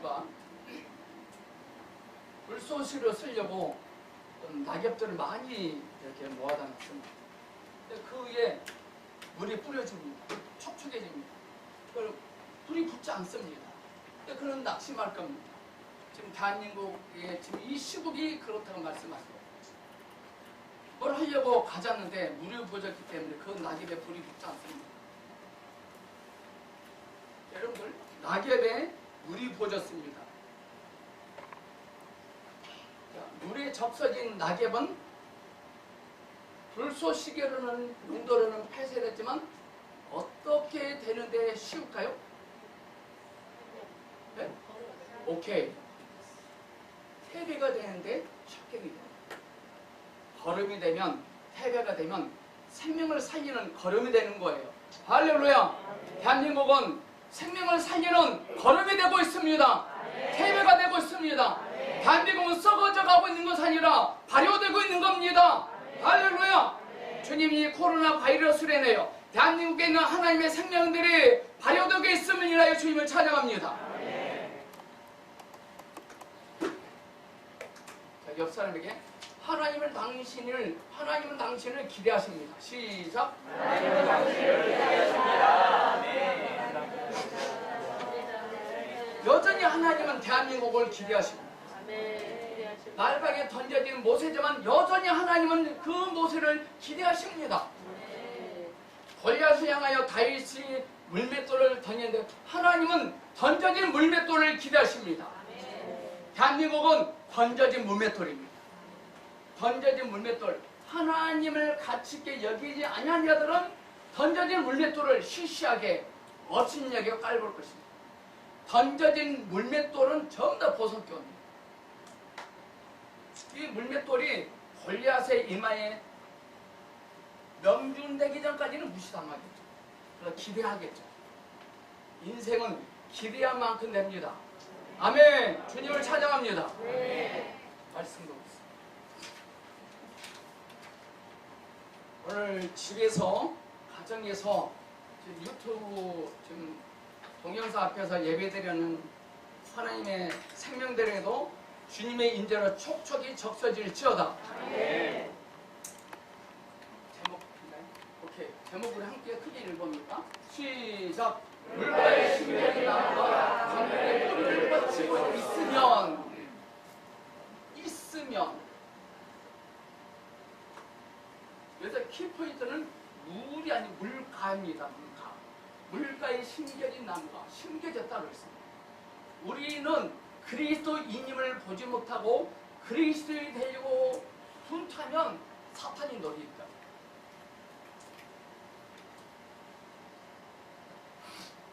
베드로가 불쏘시로 쓰려고 낙엽들을 많이 이렇게 모아다 놨습니다. 그 위에 물이 뿌려집니다. 촉촉해집니다. 그걸 불이 붙지 않습니다. 그는 낙심할 겁니다. 지금 대한민국의 지금 이 시국이 그렇다고 말씀하시고 뭘 하려고 가졌는데 물이 부어졌기 때문에 그 낙엽에 불이 붙지 않습니다. 여러분들, 낙엽에 물이 부어졌습니다. 물에 접서진 낙엽은 불쏘시개로는 용도로는 폐쇄됐지만 어떻게 되는데 쉬울까요? 네? 오케이. 태배가 되는데 쉽게 됩니다. 걸음이 되면, 태배가 되면 생명을 살리는 걸음이 되는 거예요. 할렐루야. 대한민국은 생명을 살리는 걸음이 되고 있습니다. 태배가 되고 있습니다. 대한민국은 썩어져 가고 있는 것이 아니라 발효되고 있는 겁니다. 할렐루야. 주님이 코로나 바이러스로 인하여 대한민국에 있는 하나님의 생명들이 발효되고 있음을 인하여 주님을 찬양합니다. 자, 옆 사람에게 하나님은 당신을 기대하십니다. 시작. 하나님은 당신을 기대하십니다. 여전히 하나님은 대한민국을 기대하십니다. 날방에 던져진 모세지만 여전히 하나님은 그 모세를 기대하십니다. 골리앗을 향하여 다윗이 물맷돌을 던졌는데 하나님은 던져진 물맷돌을 기대하십니다. 대한민국은 던져진 물맷돌입니다. 던져진 물맷돌, 하나님을 가치 있게 여기지 아니한 자들은 던져진 물맷돌을 시시하게 멋진 여기가 깔볼 것입니다. 던져진 물맷돌은 전부 다 벗어게 옵니다. 이 물맷돌이 골리앗의 이마에 명중되기 전까지는 무시당하겠죠. 그래서 기대하겠죠. 인생은 기대한 만큼 됩니다. 아멘. 주님을 찬양합니다. 말씀도 없습니다. 오늘 집에서, 가정에서 유튜브 지금 동영상 앞에서 예배드리는 하나님의 생명들에도 주님의 인재로 촉촉이 적셔질지어다. 제목인가요? 오케이. 제목을 함께 크게 읽어봅니까? 시작. 물가에 심겨진 나무가 강물에 뿌리를 뻗치고 있으면 여기서 키포인트는 물이 아닌 물가입니다. 물가에 심겨진 나무가 심겨졌다고 했습니다. 우리는 그리스도인임을 보지 못하고 그리스도인이 되려고 분투하면 사탄이 노리니까.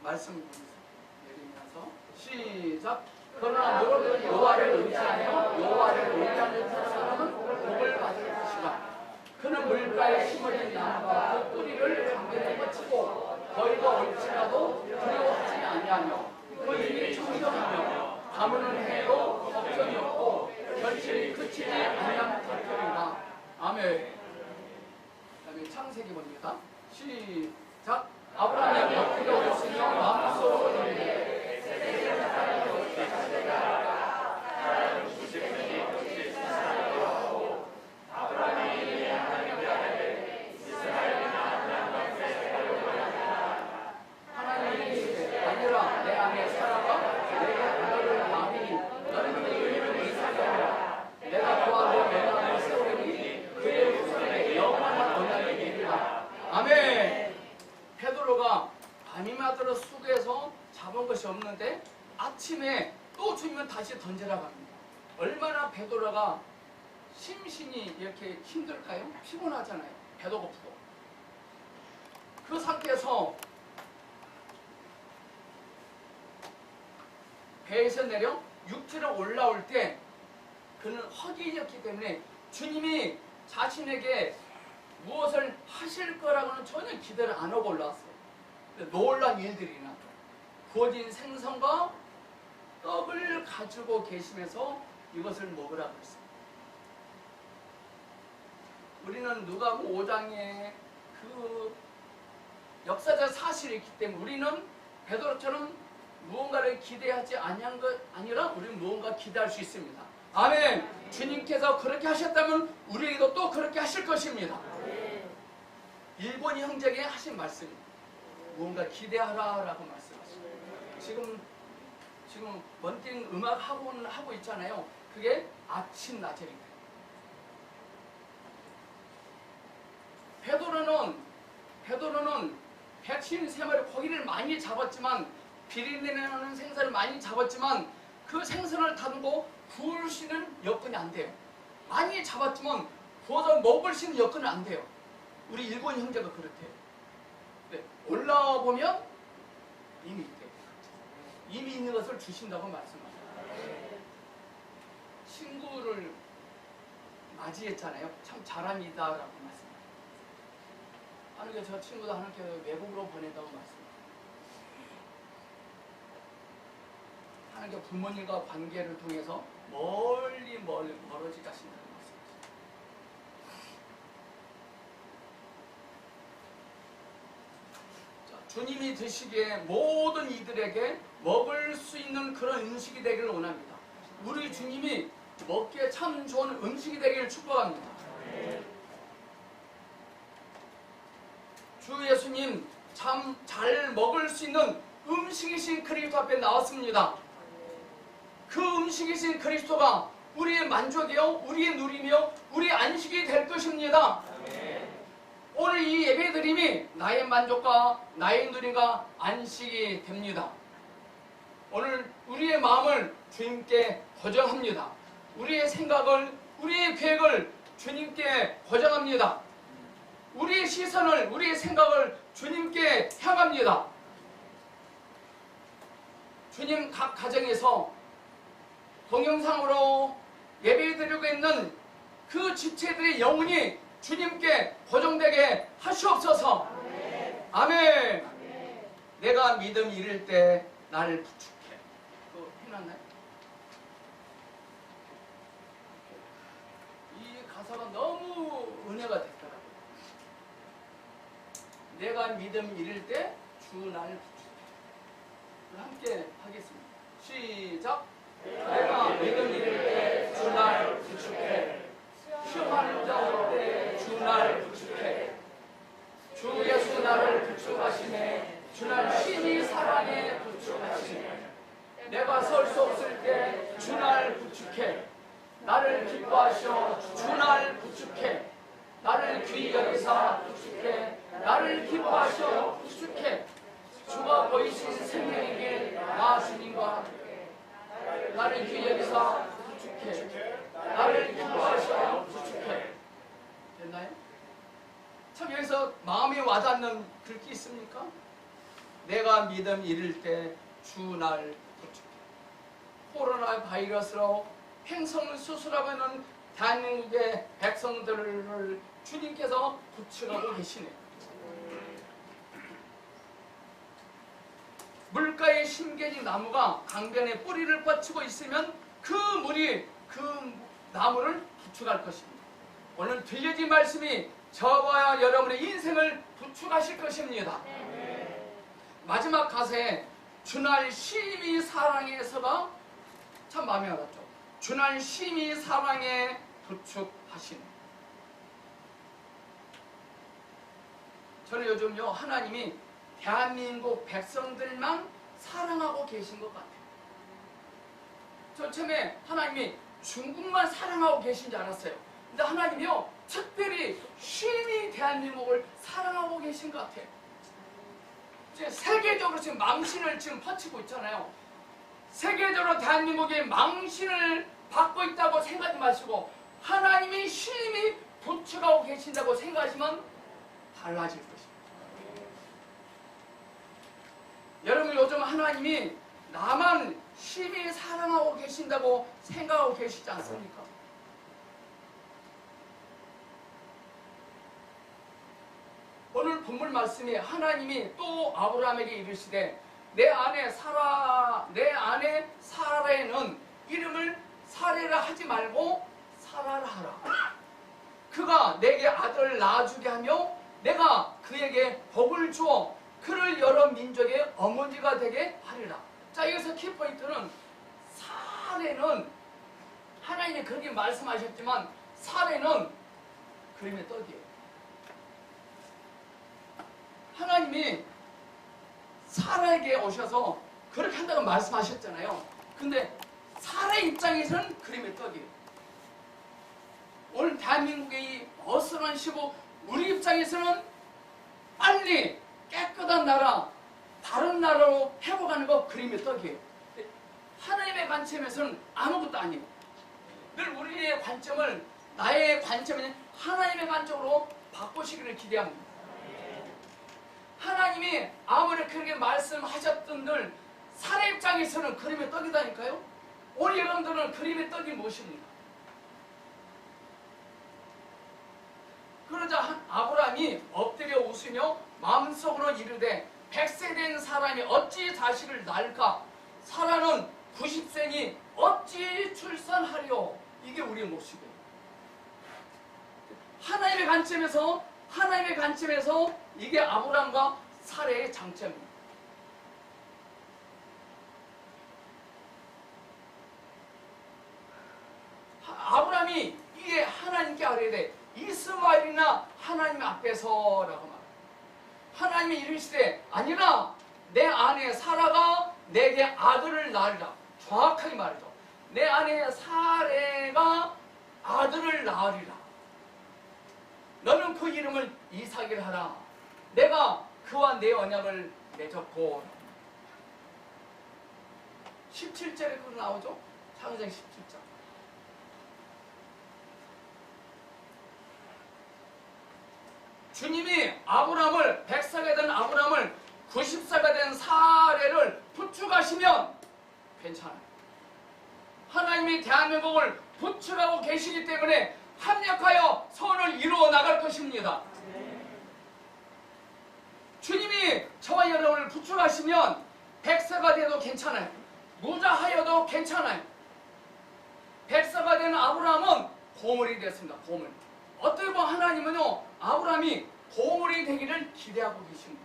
말씀 내리면서 시작. 그러나 무릇 여호와를 의지하며 여호와를 의지하는 사람은 복을 받을 것이다. 그는 물가에 심어진 나무가 그 뿌리를 강물에 뻗치고 거의가 올지라도 두려워하지 아니하며 그 입이 청정하며 가무는 해로 걱정이 없고 결실이 그치지 아니한 territori이다. 아멘. 그다음에 창세기 봅니다. 시작. 아브라함의 벽기가 없으며 마음속으로 이르되 밤이마저로 수고해서 잡은 것이 없는데 아침에 또 주님은 다시 던져라 갑니다. 얼마나 베드로가 심신이 이렇게 힘들까요? 피곤하잖아요. 배도 고프고. 그 상태에서 배에서 내려 육지로 올라올 때 그는 허기졌기 때문에 주님이 자신에게 무엇을 하실 거라고는 전혀 기대를 안 하고 올라왔어요. 놀란 일들이 일어났죠. 구워진 생선과 떡을 가지고 계시면서 이것을 먹으라고 했습니다. 우리는 누가복음 5장에 그 역사적 사실이 있기 때문에 우리는 베드로처럼 무언가를 기대하지 아니한 것 아니라 우리는 무언가 기대할 수 있습니다. 아멘. 주님께서 그렇게 하셨다면 우리에게도 또 그렇게 하실 것입니다. 일본 형제에게 하신 말씀입니다. 무언가 기대하라라고 말씀하십니다. 지금 먼띵 음악 학원을 하고 있잖아요. 그게 아침 낮입니다. 베드로는 153마리 고기를 많이 잡았지만 비린내나는 생선을 많이 잡았지만 그 생선을 다루고 구울 수 있는 여건이 안 돼요. 많이 잡았지만 구워서 먹을 수 있는 여건은 안 돼요. 우리 일본 형제가 그렇대요. 네, 올라와 보면 이미 있대요. 이미 있는 것을 주신다고 말씀하셨어요. 친구를 맞이했잖아요. 참 잘합니다라고 말씀하셨어요. 하나님께 저 친구도 하나님께 외국으로 보낸다고 말씀하셨어요. 하나님께 부모님과 관계를 통해서 멀리 멀어지 가신다는 말씀이죠. 주님이 드시기에 모든 이들에게 먹을 수 있는 그런 음식이 되기를 원합니다. 우리 주님이 먹기에 참 좋은 음식이 되기를 축복합니다. 주 예수님 참 잘 먹을 수 있는 음식이신 그리스도 앞에 나왔습니다. 그 음식이신 그리스도가 우리의 만족이요, 우리의 누림이요, 우리의 안식이 될 것입니다. 오늘 이 예배드림이 나의 만족과 나의 누림과 안식이 됩니다. 오늘 우리의 마음을 주님께 고정합니다. 우리의 생각을, 우리의 계획을 주님께 고정합니다. 우리의 시선을, 우리의 생각을 주님께 향합니다. 주님 각 가정에서 동영상으로 예배드리고 있는 그 지체들의 영혼이 주님께 고정되게 하시옵소서. 아멘. 내가 믿음 잃을 때 나를 부축해. 그거 해놨나요? 이 가사가 너무 은혜가 됐더라고요. 내가 믿음 잃을 때 주 나를 부축해. 함께 하겠습니다. 시작. 내가 믿음 잃을 때 주 나를 부축해. 시험하는 자 올 때 주 나를 부축해. 주 예수 나를 부축하시네. 주 날 신이 사랑에 부축하시네. 내가 설 수 없을 때 주 날 부축해. 나를 기뻐하셔. 주 날 부축해. 나를 귀히 여기사 부축해. 나를 기뻐하셔. 부축해. 주가 보이신 생명의 길 나 주님과 함께. 나를 귀히 여기사 부축해. 나를 기뻐하셔. 부축해. 됐나요? 참 여기서 마음에 와닿는 글귀 있습니까? 내가 믿음 잃을 때 주 날 부축해. 코로나 바이러스로 행성을 수술하고 있는 대한민국의 백성들을 주님께서 부축하고 계시네요. 물가에 심겨진 나무가 강변에 뿌리를 뻗치고 있으면 그 물이 그 나무를 부축할 것입니다. 오늘 들려진 말씀이 저와 여러분의 인생을 부축하실 것입니다. 마지막 가사에 주날 심히 사랑해서가 참 마음에 와닿죠. 주날 심히 사랑에 부축하시네. 저는 요즘요 하나님이 대한민국 백성들만 사랑하고 계신 것 같아요. 저 처음에 하나님이 중국만 사랑하고 계신 줄 알았어요. 근데 하나님이요 특별히 심히 대한민국을 사랑하고 계신 것 같아요. 지금 세계적으로 지금 망신을 지금 퍼치고 있잖아요. 세계적으로 대한민국이 망신을 받고 있다고 생각하지 마시고 하나님이 심히 부축하고 계신다고 생각하시면 달라질 것입니다. 여러분 요즘 하나님이 나만 심히 사랑하고 계신다고 생각하고 계시지 않습니까? 오늘 본문 말씀에 하나님이 또 아브라함에게 이르시되 내 아내 사라에는 이름을 사레라 하지 말고 사라라 하라. 그가 내게 아들을 낳아주게 하며 내가 그에게 복을 주어 그를 여러 민족의 어머니가 되게 하리라. 자, 여기서 키포인트는 사례는 하나님이 그렇게 말씀하셨지만 사례는 그림의 떡이에요. 하나님이 사라에게 오셔서 그렇게 한다고 말씀하셨잖아요. 근데 사라 입장에서는 그림의 떡이에요. 오늘 대한민국의 이 어스러운 시국, 우리 입장에서는 빨리 깨끗한 나라, 다른 나라로 회복하는 거 그림의 떡이에요. 하나님의 관점에서는 아무것도 아니에요. 늘 우리의 관점을, 나의 관점을 하나님의 관점으로 바꾸시기를 기대합니다. 하나님이 아무리 그렇게 말씀하셨던들 사례 입장에서는 그림의 떡이다니까요. 오늘 여러분들은 그림의 떡이 무엇입니까? 그러자 아브라함이 엎드려 웃으며 마음속으로 이르되 100세 된 사람이 어찌 자식을 낳을까? 사라는 90세니 어찌 출산하리요? 이게 우리의 모습이에요. 하나님의 관점에서 이게 아브라함과 사례의 장점입니다. 아브라함이 이게 하나님께 아뢰야 돼. 이스마엘이나 하나님 앞에서라고 말해요. 하나님이 이르시되 아니라 내 아내 사라가 내게 아들을 낳으리라. 정확하게 말이죠. 내 아내 사례가 아들을 낳으리라. 너는 그 이름을 이삭이라 하라. 내가 그와 내 언약을 맺었고. 17절에 그거 나오죠? 창세기 17절. 주님이 아브라함을 100세가 된 아브라함을 90세가 된 사례를 부축하시면 괜찮아요. 하나님이 대한민국을 부축하고 계시기 때문에 합력하여 선을 이루어 나갈 것입니다. 주님이 저와 여러분을 부축하시면 100세가 돼도 괜찮아요. 무자하여도 괜찮아요. 100세가 된 아브라함은 고물이 됐습니다. 고물. 어떻게 보면 하나님은요, 아브라함이 고물이 되기를 기대하고 계십니다.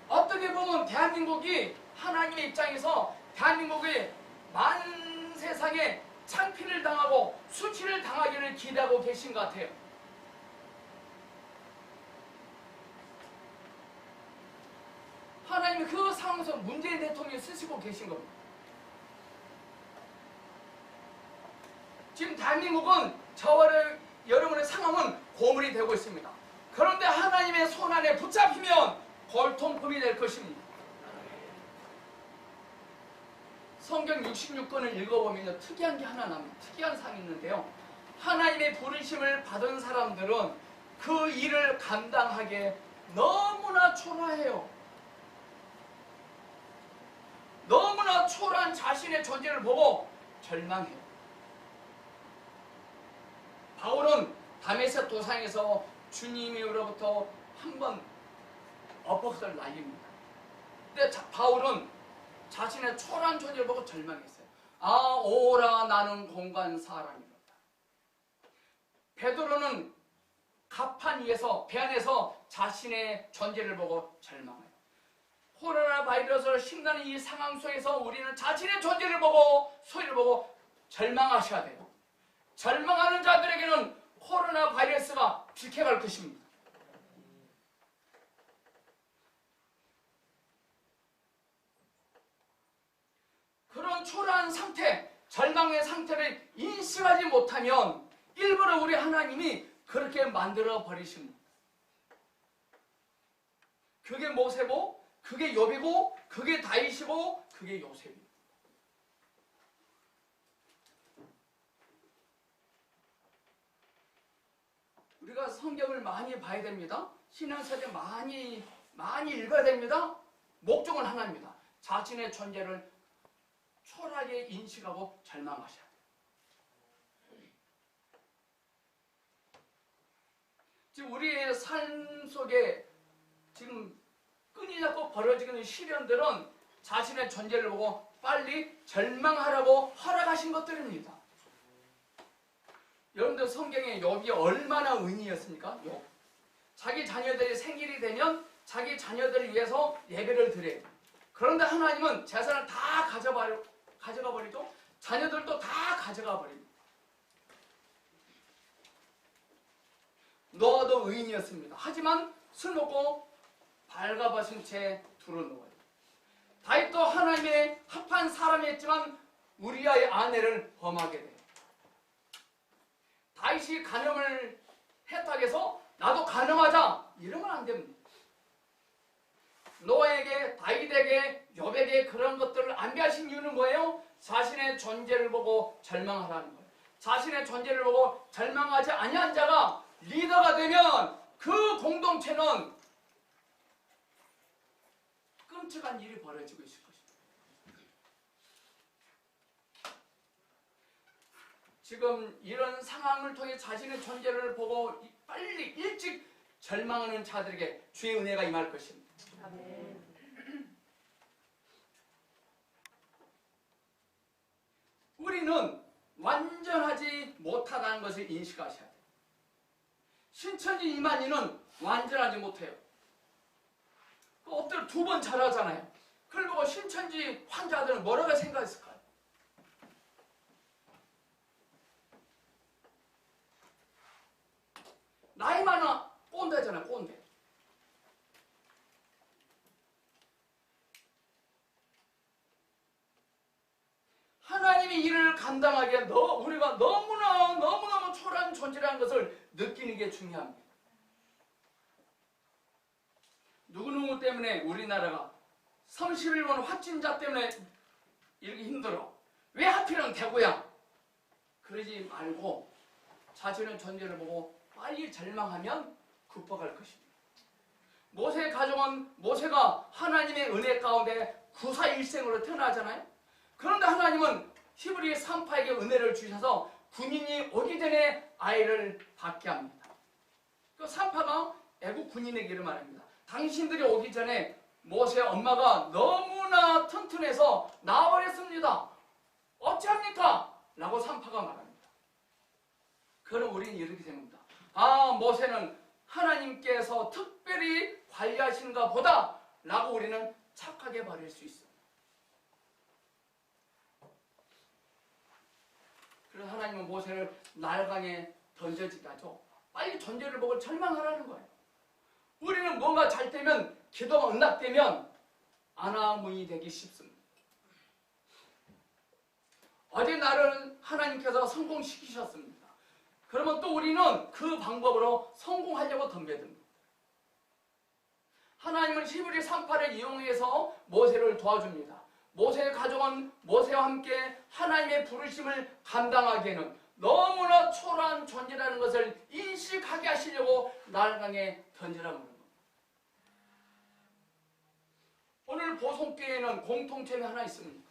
어떻게 보면 대한민국이 하나님의 입장에서 대한민국이 만 세상에 창피를 당하고 수치를 당하기를 기대하고 계신 것 같아요. 하나님이 그 상황에서 문재인 대통령을 쓰시고 계신 겁니다. 지금 대한민국은 저와 여러분의 상황은 고물이 되고 있습니다. 그런데 하나님의 손 안에 붙잡히면 골통품이 될 것입니다. 성경 66권을 읽어보면 특이한 게 하나 나옵니다. 특이한 사항이 있는데요. 하나님의 부르심을 받은 사람들은 그 일을 감당하기에 너무나 초라해요. 너무나 초라한 자신의 존재를 보고 절망해요. 바울은 다메섹 도상에서 주님으로부터 한번 엎어서 날립니다. 근데 바울은 자신의 초라한 존재를 보고 절망했어요. 아, 오라 나는 공간 사람이로다. 베드로는 갑판 위에서 배 안에서 자신의 존재를 보고 절망해요. 코로나 바이러스로 신나는 이 상황 속에서 우리는 자신의 존재를 보고 소리를 보고 절망하셔야 돼요. 절망하는 자들에게는 코로나 바이러스가 비켜갈 것입니다. 그런 초라한 상태, 절망의 상태를 인식하지 못하면 일부러 우리 하나님이 그렇게 만들어 버리십니다. 그게 모세고, 그게 욥이고, 그게 다윗이고, 그게 요셉이고. 우리가 성경을 많이 봐야 됩니다. 신앙서를 많이 읽어야 됩니다. 목적은 하나입니다. 자신의 존재를 초라하게 인식하고 절망하셔야 돼요. 지금 우리의 삶 속에 지금 끊이지 벌어지는 시련들은 자신의 존재를 보고 빨리 절망하라고 허락하신 것들입니다. 여러분들 성경에 욥이 얼마나 의인이었습니까? 욥. 자기 자녀들이 생일이 되면 자기 자녀들을 위해서 예배를 드려요. 그런데 하나님은 재산을 다 가져가 버리죠. 자녀들도 다 가져가 버립니다. 노아도 의인이었습니다. 하지만 술 먹고 발가벗은 채 두루누워요. 다윗도 하나님의 합한 사람이었지만 우리아의 아내를 범하게 돼요. 다윗이 간음을 했다고 해서 나도 간음하자 이러면 안 됩니다. 노아에게, 다윗에게, 욥에게 그런 것들을 안배하신 이유는 뭐예요? 자신의 존재를 보고 절망하라는 거예요. 자신의 존재를 보고 절망하지 아니한 자가 리더가 되면 그 공동체는 끔찍한 일이 벌어지고 있을 것입니다. 지금 이런 상황을 통해 자신의 존재를 보고 빨리 일찍 절망하는 자들에게 주의 은혜가 임할 것입니다. 아멘. 우리는 완전하지 못하다는 것을 인식하셔야 돼요. 신천지 이만희는 완전하지 못해요. 엎드려 2번 잘하잖아요. 그걸 보고 신천지 환자들은 뭐라고 생각했을까요? 나이 많아 꼰대잖아요. 꼰대. 하나님의 일을 감당하기에 우리가 너무너무 초라한 존재라는 것을 느끼는 게 중요합니다. 누구누구 때문에 우리나라가 31번 확진자 때문에 이렇게 힘들어. 왜 하필은 대구야? 그러지 말고 자신의 존재를 보고 빨리 절망하면 극복할 것입니다. 모세의 가정은 모세가 하나님의 은혜 가운데 구사일생으로 태어나잖아요. 그런데 하나님은 히브리 3파에게 은혜를 주셔서 군인이 오기 전에 아이를 받게 합니다. 그 3파가 애국 군인에게 말합니다. 당신들이 오기 전에 모세의 엄마가 너무나 튼튼해서 나와버렸습니다. 어찌합니까? 라고 3파가 말합니다. 그럼 우리는 이렇게 생각합니다. 아, 모세는 하나님께서 특별히 관리하시는가 보다 라고 우리는 착하게 말할 수 있어요. 그래서 하나님은 모세를 날강에 던져지게 하죠. 빨리 존재를 보고 절망하라는 거예요. 우리는 뭔가 잘 되면, 기도가 응답되면 안하무인이 되기 쉽습니다. 어제 나를 하나님께서 성공시키셨습니다. 그러면 또 우리는 그 방법으로 성공하려고 덤벼듭니다. 하나님은 히브리 3파를 이용해서 모세를 도와줍니다. 모세의 가족은 모세와 함께 하나님의 부르심을 감당하기에는 너무나 초라한 존재라는 것을 인식하게 하시려고 날강에 던지라고 합니다. 오늘 보성교회에는 공통점이 하나 있습니다.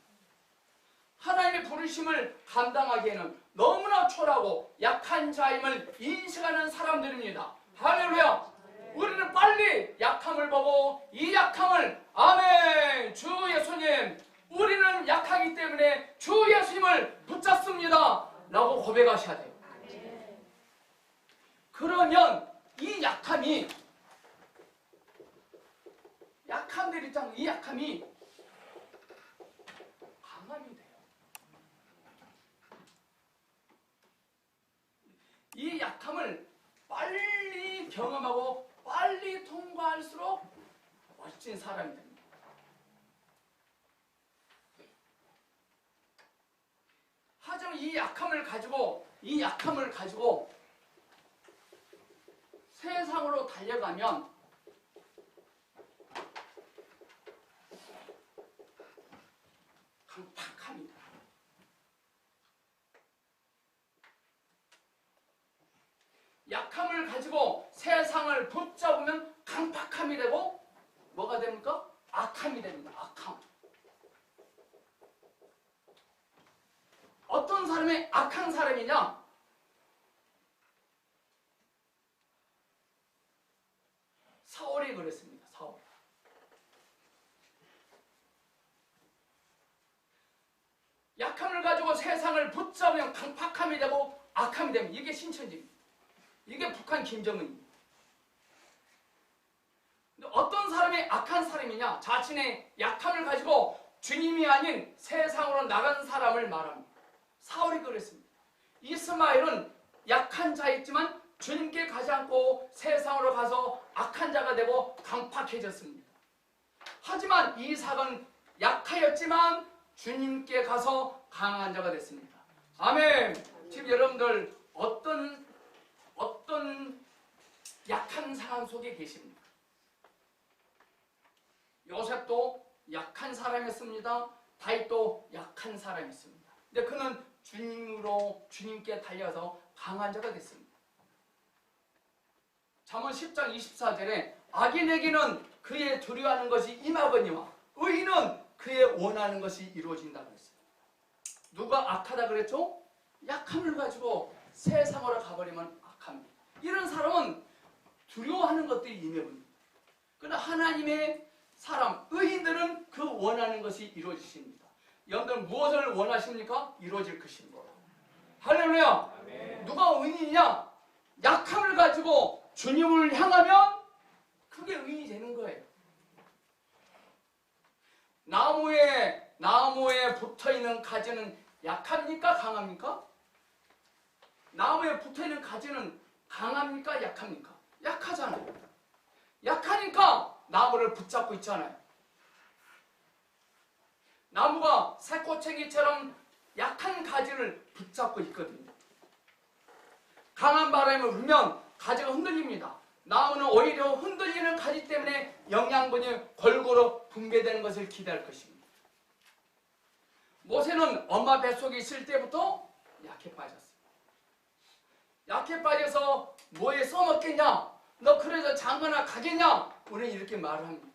하나님의 부르심을 감당하기에는 너무나 초라하고 약한 자임을 인식하는 사람들입니다. 할렐루야! 우리는 빨리 약함을 보고 이 약함을 아멘! 주 예수님! 우리는 약하기 때문에 주 예수님을 붙잡습니다. 라고 고백하셔야 돼요. 그러면 이 약함이 약함들 있잖아요. 이 약함이 강함이 돼요. 이 약함을 빨리 경험하고 빨리 통과할수록 멋진 사람이 됩니다. 하지만 이 약함을 가지고 세상으로 달려가면 강팍합니다. 약함을 가지고 세상을 붙잡으면 강팍함이 되고 뭐가 됩니까? 악함이 됩니다. 악함. 어떤 사람이 악한 사람이냐? 사울이 그랬습니다. 사울. 약함을 가지고 세상을 붙잡으면 강팍함이 되고 악함이 됩니다. 이게 신천지입니다. 이게 북한 김정은입니다. 근데 어떤 사람이 악한 사람이냐? 자신의 약함을 가지고 주님이 아닌 세상으로 나간 사람을 말합니다. 사울이 그랬습니다. 이스마엘은 약한 자였지만 주님께 가지 않고 세상으로 가서 악한 자가 되고 강팍해졌습니다. 하지만 이삭은 약하였지만 주님께 가서 강한 자가 됐습니다. 아멘. 지금 여러분들 어떤 약한 상황 속에 계십니까? 요셉도 약한 사람이었습니다. 다윗도 약한 사람이었습니다. 근데 그는 주님께 달려서 강한 자가 됐습니다. 잠언 10장 24절에 악인에게는 그의 두려워하는 것이 임하거니와 의인은 그의 원하는 것이 이루어진다고 했어요. 누가 악하다 그랬죠? 약함을 가지고 세상으로 가버리면 악합니다. 이런 사람은 두려워하는 것들이 임해버립니다. 그러나 하나님의 사람, 의인들은 그 원하는 것이 이루어지십니다. 여러분들 무엇을 원하십니까? 이루어질 것입니다. 할렐루야! 아멘. 누가 의인이냐? 약함을 가지고 주님을 향하면 그게 의인이 되는 거예요. 나무에 붙어있는 가지는 약합니까? 강합니까? 나무에 붙어있는 가지는 강합니까? 약합니까? 약하잖아요. 약하니까 나무를 붙잡고 있잖아요. 나무가 새꼬챙이처럼 약한 가지를 붙잡고 있거든요. 강한 바람이 불면 가지가 흔들립니다. 나무는 오히려 흔들리는 가지 때문에 영양분이 골고루 분배되는 것을 기대할 것입니다. 모세는 엄마 뱃속에 있을 때부터 약해 빠졌어요. 약해 빠져서 뭐에 써먹겠냐? 너 그래서 장가나 가겠냐? 우리는 이렇게 말을 합니다.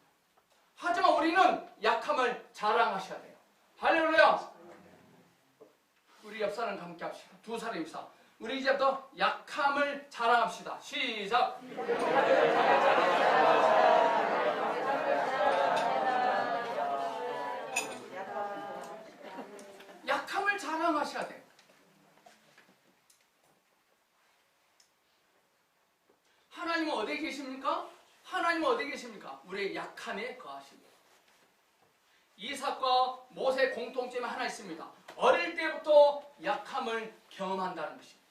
하지만 우리는 약함을 자랑하셔야 돼요. 할렐루야! 우리 옆 사람과 함께 합시다. 두 사람 입사. 우리 이제부터 약함을 자랑합시다. 시작! 약함을 자랑하셔야 돼요. 하나님은 어디에 계십니까? 하나님은 어디에 계십니까? 우리의 약함에 거하십니다. 이삭과 모세의 공통점이 하나 있습니다. 어릴 때부터 약함을 경험한다는 것입니다.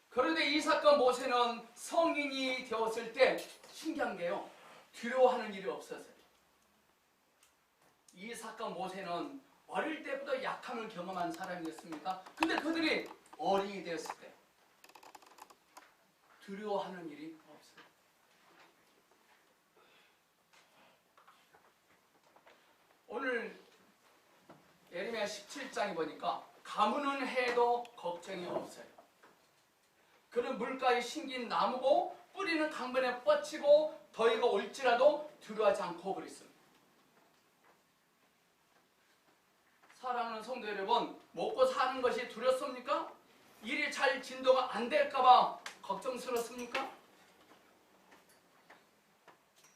그런데 이삭과 모세는 성인이 되었을 때 신기한 게요. 두려워하는 일이 없었어요. 이삭과 모세는 어릴 때부터 약함을 경험한 사람이었습니다. 근데 그들이 어린이 되었을 때 두려워하는 일이 없어요. 오늘 예레미야 17장에 보니까 가무는 해도 걱정이 없어요. 그는 물가에 심긴 나무고 뿌리는 강변에 뻗치고 더위가 올지라도 두려워하지 않고 그랬습니다. 사랑하는 성도 여러분, 먹고 사는 것이 두렵습니까? 일이 잘 진도가 안 될까봐 걱정스럽습니까?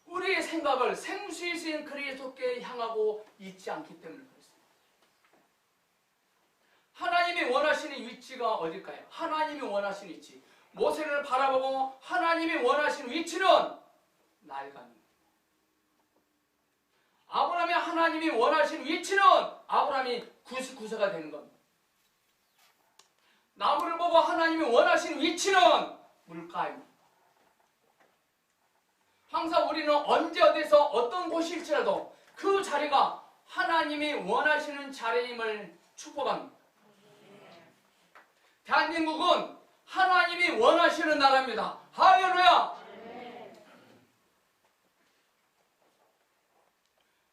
우리의 생각을 생수이신 그리스도께 향하고 있지 않기 때문에 그렇습니다. 하나님이 원하시는 위치가 어딜까요? 하나님이 원하시는 위치. 모세를 바라보고 하나님이 원하시는 위치는 날강입니다. 아브라함이 하나님이 원하시는 위치는 아브라함이 99세가 되는 겁니다. 나무를 보고 하나님이 원하시는 위치는 물가입니다. 항상 우리는 언제 어디서 어떤 곳일지라도 그 자리가 하나님이 원하시는 자리임을 축복합니다. 대한민국은 하나님이 원하시는 나라입니다. 할렐루야!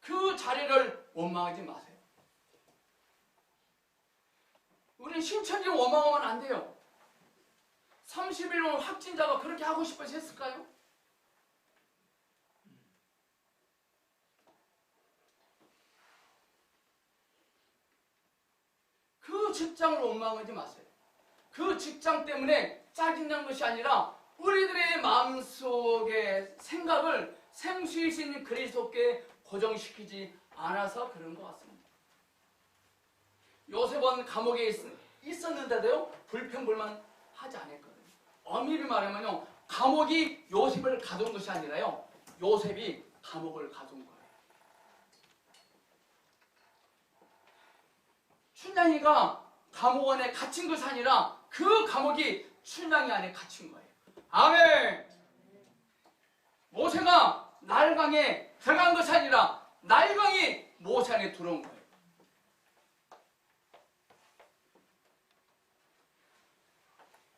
그 자리를 원망하지 마세요. 우리 신천지 원망하면 안 돼요. 31명 확진자가 그렇게 하고 싶어서 했을까요? 그 직장을 원망하지 마세요. 그 직장 때문에 짜증난 것이 아니라 우리들의 마음속의 생각을 생수이신 그리스도께 고정시키지 않아서 그런 것 같습니다. 요셉은 감옥에 있었는데도요 불평불만 하지 않았거든요. 엄밀히 말하면요 감옥이 요셉을 가둔 것이 아니라요, 요셉이 감옥을 가둔 거예요. 춘향이가 감옥 안에 갇힌 것이 아니라 그 감옥이 춘향이 안에 갇힌 거예요. 아멘. 모세가 날강에 들어간 것이 아니라 날강이 모세 안에 들어온 거예요.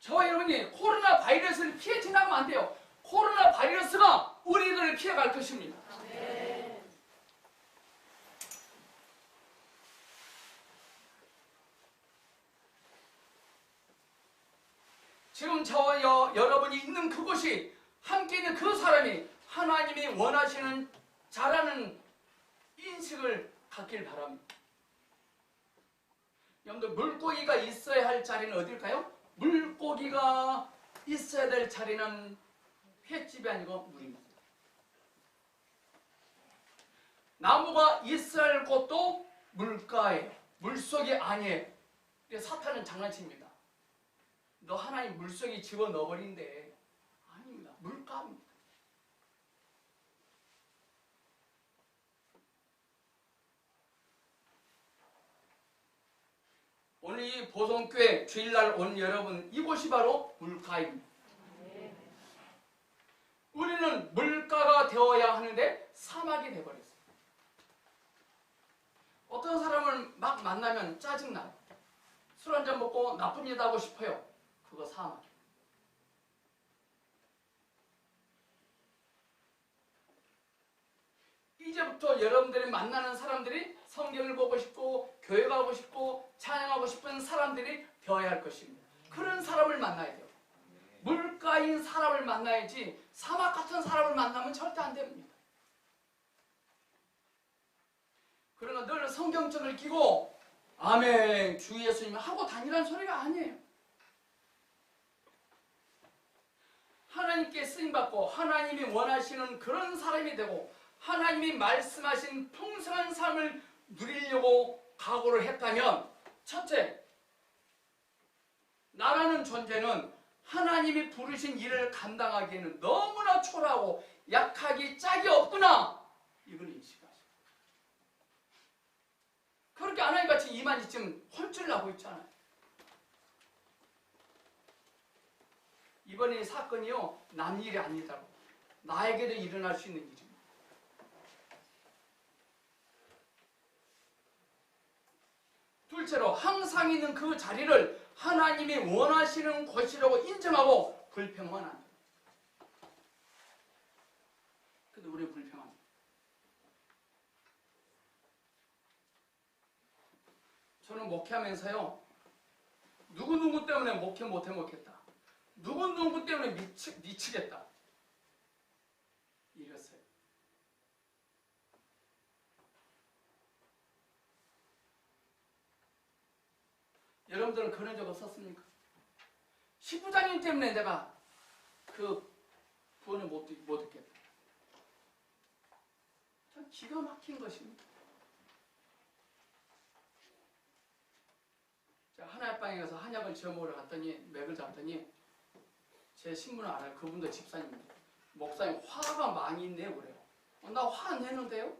저와 여러분이 코로나 바이러스를 피해 지나가면 안 돼요. 코로나 바이러스가 우리들을 피해갈 것입니다. 지금 저와 여러분이 있는 그곳이, 함께 있는 그 사람이 하나님이 원하시는 잘하는 인식을 갖길 바랍니다. 여러분들, 물고기가 있어야 할 자리는 어딜까요? 물고기가 있어야 될 자리는 횟집이 아니고 물입니다. 나무가 있어야 할 곳도 물가예요. 물속이 아니에요. 사탄은 장난칩니다. 너 하나님 물속에 집어넣어버린대. 아닙니다. 물가입니다. 오늘 이 보성교회 주일날 온 여러분, 이곳이 바로 물가입니다. 우리는 물가가 되어야 하는데 사막이 되어버렸어요. 어떤 사람을 막 만나면 짜증나요. 술 한잔 먹고 나쁜 일 하고 싶어요. 그거 사막이에요. 이제부터 여러분들이 만나는 사람들이 성경을 보고 싶고 교회 가고 싶고 찬양하고 싶은 사람들이 되어야 할 것입니다. 그런 사람을 만나야 돼요. 물가인 사람을 만나야지 사막 같은 사람을 만나면 절대 안 됩니다. 그러나 늘 성경책을 끼고 아멘 주 예수님 하고 다니라는 소리가 아니에요. 하나님께 쓰임받고 하나님이 원하시는 그런 사람이 되고 하나님이 말씀하신 풍성한 삶을 누리려고 각오를 했다면, 첫째, 나라는 존재는 하나님이 부르신 일을 감당하기에는 너무나 초라하고 약하기 짝이 없구나, 이걸 인식하시고, 그렇게 하나님같이 이만희 지금 혼쭐 나고 있잖아요. 이번에 이 사건이요, 남 일이 아니다고, 나에게도 일어날 수 있는 일입니다. 둘째로, 항상 있는 그 자리를 하나님이 원하시는 곳이라고 인정하고 불평만 합니다. 근데 우리 불평합니다. 저는 목회하면서요, 누구누구 때문에 목회 못해 먹겠다, 누구누구 때문에 미치겠다, 이랬어요. 여러분들은 그런 적 없었습니까? 시부장님 때문에 내가 그 구원을 못 듣겠다. 참 기가 막힌 것입니다. 제가 한약방에 가서 한약을 지어 먹으러 갔더니, 맥을 잡더니 제 신분을 알아요. 그분도 집사님인데, 목사님 화가 많이 있네요. 그래요. 나 화 안 내는데요?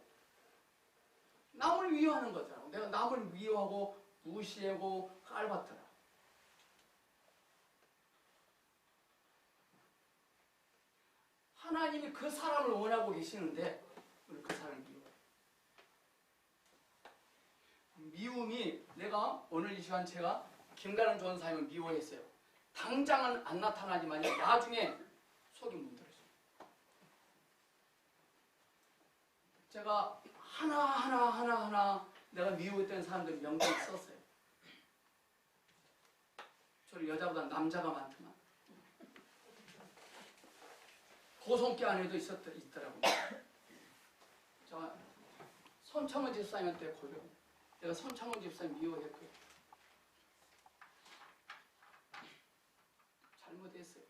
남을 위로하는 거잖아. 내가 남을 위로하고 무시하고 깔봤더라. 하나님이 그 사람을 원하고 계시는데 우리 그 사람을 미워해. 미움이, 내가 오늘 이 시간 제가 김가는 좋은 사람을 미워했어요. 당장은 안 나타나지만 나중에 속이 문드러져요. 제가 하나하나 내가 미워했던 사람들 명단을 썼어요. 저를 여자보다 남자가 많더만. 고성계 안에도 있더라고요. 저 손창원 집사님한테 고려. 내가 손창원 집사님 미워했고요. 잘못했어요.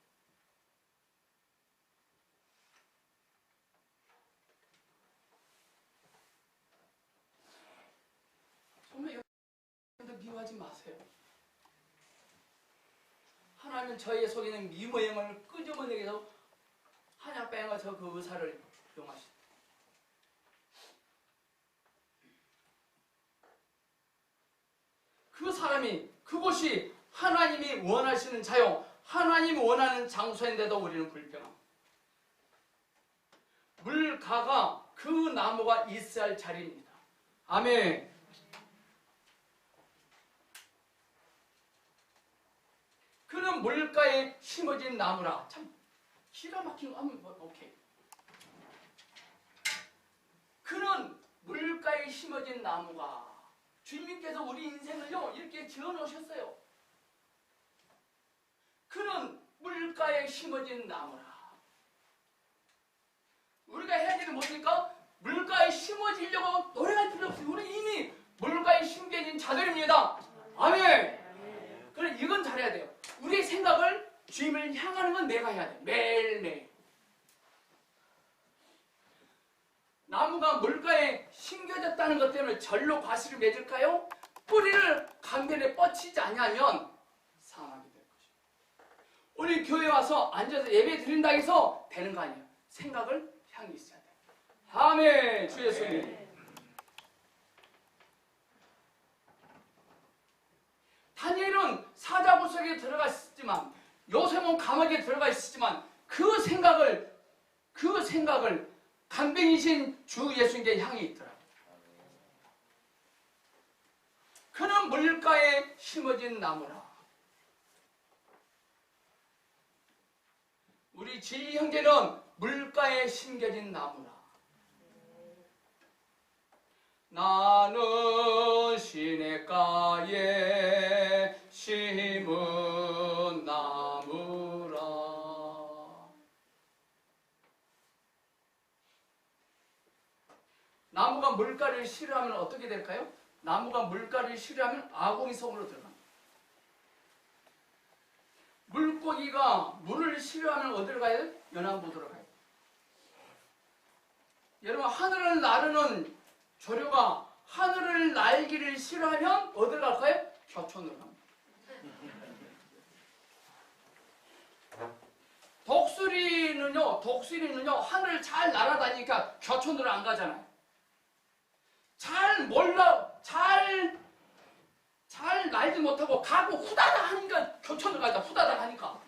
정말 여러분들 미워하지 마세요. 하나님은 저희 속에 있는 미모형을 끄집어내기 위해서 한약방에 가서 그 의사를 이용하시다. 그 사람이 그곳이 하나님이 원하시는 자요, 하나님이 원하는 장소인데도 우리는 불평합니다. 물가가 그 나무가 있어야 할 자리입니다. 아멘. 그는 물가에 심어진 나무라. 참 기가 막힌 거 하면 오케이. 그는 물가에 심어진 나무가, 주님께서 우리 인생을요 이렇게 지어 놓으셨어요. 그는 물가에 심어진 나무라. 우리가 해야 되는 게 뭡니까? 물가에 심어지려고 노력할 필요 없어요. 우리 이미 물가에 심겨진 자들입니다. 아멘. 그래, 이건 잘해야 돼요. 우리의 생각을 주님을 향하는 건 내가 해야 돼. 매일매일. 나무가 물가에 심겨졌다는 것 때문에 절로 과실을 맺을까요? 뿌리를 강변에 뻗치지 않으면 상하게 될 것입니다. 우리 교회 와서 앉아서 예배 드린다 해서 되는 거 아니에요. 생각을 향해 있어야 돼요. 아멘. 주 예수님. 다니엘은 사자굴 속에 들어가 있었지만, 요셉은 감옥에 들어가 있었지만 그 생각을 간병이신 주 예수님께 향해 있더라고요. 그는 물가에 심어진 나무라. 우리 지희 형제는 물가에 심겨진 나무라. 나는 시냇가에 심은 나무라. 나무가 물가를 싫어하면 어떻게 될까요? 나무가 물가를 싫어하면 아궁이 속으로 들어갑니다. 물고기가 물을 싫어하면 어디로 가야 돼요? 연안부두로 가요. 여러분, 하늘을 나르는 조류가 하늘을 날기를 싫어하면 어디로 갈까요? 교촌으로 갑니다. 독수리는요 하늘을 잘 날아다니니까 교촌으로 안 가잖아요. 잘 날지 못하고 가고 후다닥 하니까 교촌으로 가자. 후다닥 하니까.